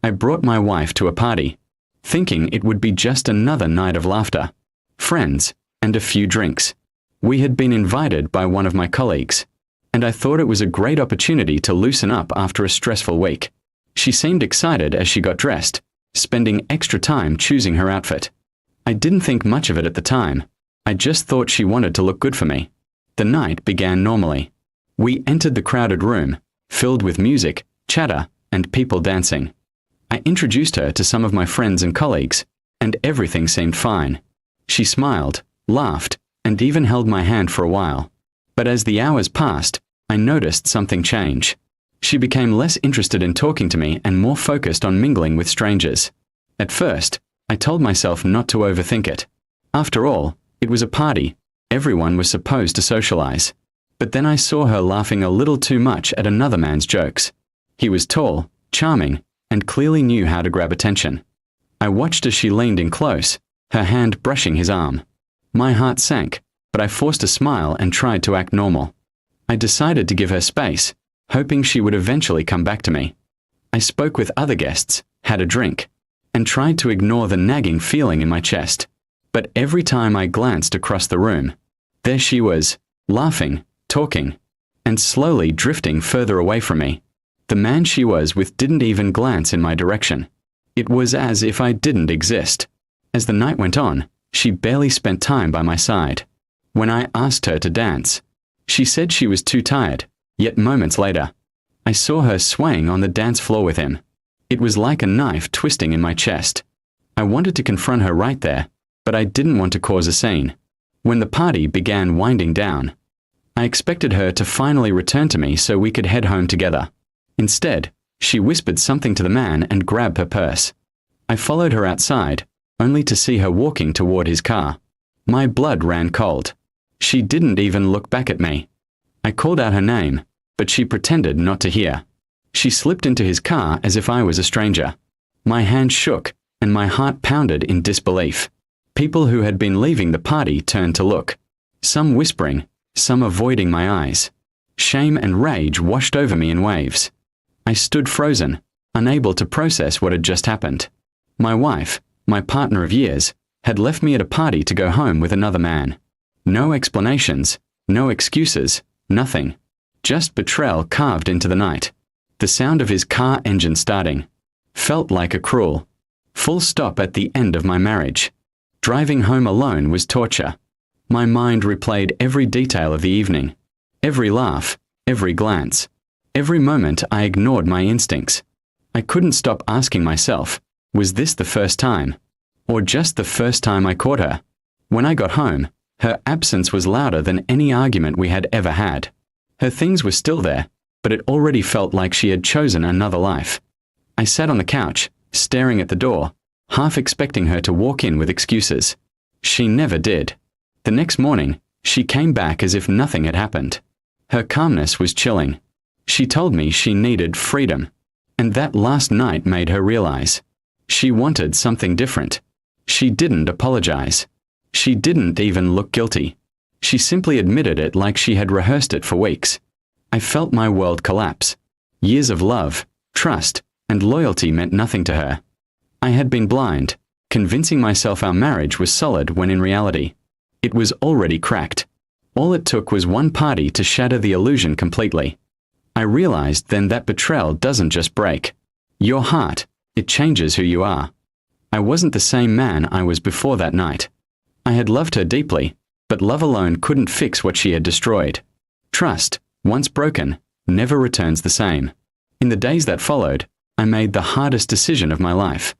I brought my wife to a party, thinking it would be just another night of laughter, friends, and a few drinks. We had been invited by one of my colleagues, and I thought it was a great opportunity to loosen up after a stressful week. She seemed excited as she got dressed, spending extra time choosing her outfit. I didn't think much of it at the time. I just thought she wanted to look good for me. The night began normally. We entered the crowded room, filled with music, chatter, and people dancing. I introduced her to some of my friends and colleagues, and everything seemed fine. She smiled, laughed, and even held my hand for a while. But as the hours passed, I noticed something change. She became less interested in talking to me and more focused on mingling with strangers. At first, I told myself not to overthink it. After all, it was a party. Everyone was supposed to socialize. But then I saw her laughing a little too much at another man's jokes. He was tall, charming, and clearly knew how to grab attention. I watched as she leaned in close, her hand brushing his arm. My heart sank, but I forced a smile and tried to act normal. I decided to give her space, hoping she would eventually come back to me. I spoke with other guests, had a drink, and tried to ignore the nagging feeling in my chest. But every time I glanced across the room, there she was, laughing, talking, and slowly drifting further away from me. The man she was with didn't even glance in my direction. It was as if I didn't exist. As the night went on, she barely spent time by my side. When I asked her to dance, she said she was too tired, yet moments later, I saw her swaying on the dance floor with him. It was like a knife twisting in my chest. I wanted to confront her right there, but I didn't want to cause a scene. When the party began winding down, I expected her to finally return to me so we could head home together. Instead, she whispered something to the man and grabbed her purse. I followed her outside, only to see her walking toward his car. My blood ran cold. She didn't even look back at me. I called out her name, but she pretended not to hear. She slipped into his car as if I was a stranger. My hand shook, and my heart pounded in disbelief. People who had been leaving the party turned to look, some whispering, some avoiding my eyes. Shame and rage washed over me in waves. I stood frozen, unable to process what had just happened. My wife, my partner of years, had left me at a party to go home with another man. No explanations, no excuses, nothing. Just betrayal carved into the night. The sound of his car engine starting felt like a cruel full stop at the end of my marriage. Driving home alone was torture. My mind replayed every detail of the evening. Every laugh, every glance. Every moment I ignored my instincts. I couldn't stop asking myself, was this the first time? Or just the first time I caught her? When I got home, her absence was louder than any argument we had ever had. Her things were still there, but it already felt like she had chosen another life. I sat on the couch, staring at the door, half expecting her to walk in with excuses. She never did. The next morning, she came back as if nothing had happened. Her calmness was chilling. She told me she needed freedom, and that last night made her realize. She wanted something different. She didn't apologize. She didn't even look guilty. She simply admitted it like she had rehearsed it for weeks. I felt my world collapse. Years of love, trust, and loyalty meant nothing to her. I had been blind, convincing myself our marriage was solid when in reality, it was already cracked. All it took was one party to shatter the illusion completely. I realized then that betrayal doesn't just break your heart, it changes who you are. I wasn't the same man I was before that night. I had loved her deeply, but love alone couldn't fix what she had destroyed. Trust, once broken, never returns the same. In the days that followed, I made the hardest decision of my life.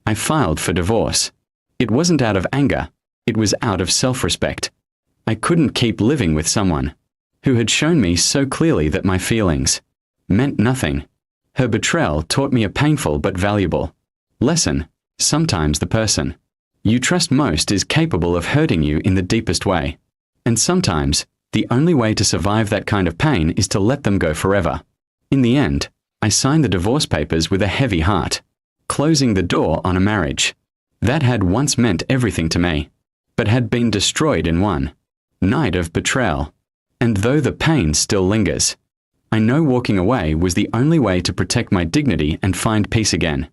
I filed for divorce. It wasn't out of anger, it was out of self-respect. I couldn't keep living with someone who had shown me so clearly that my feelings meant nothing. Her betrayal taught me a painful but valuable lesson. Sometimes the person you trust most is capable of hurting you in the deepest way. And sometimes, the only way to survive that kind of pain is to let them go forever. In the end, I signed the divorce papers with a heavy heart, closing the door on a marriage that had once meant everything to me, but had been destroyed in one night of betrayal. And though the pain still lingers, I know walking away was the only way to protect my dignity and find peace again.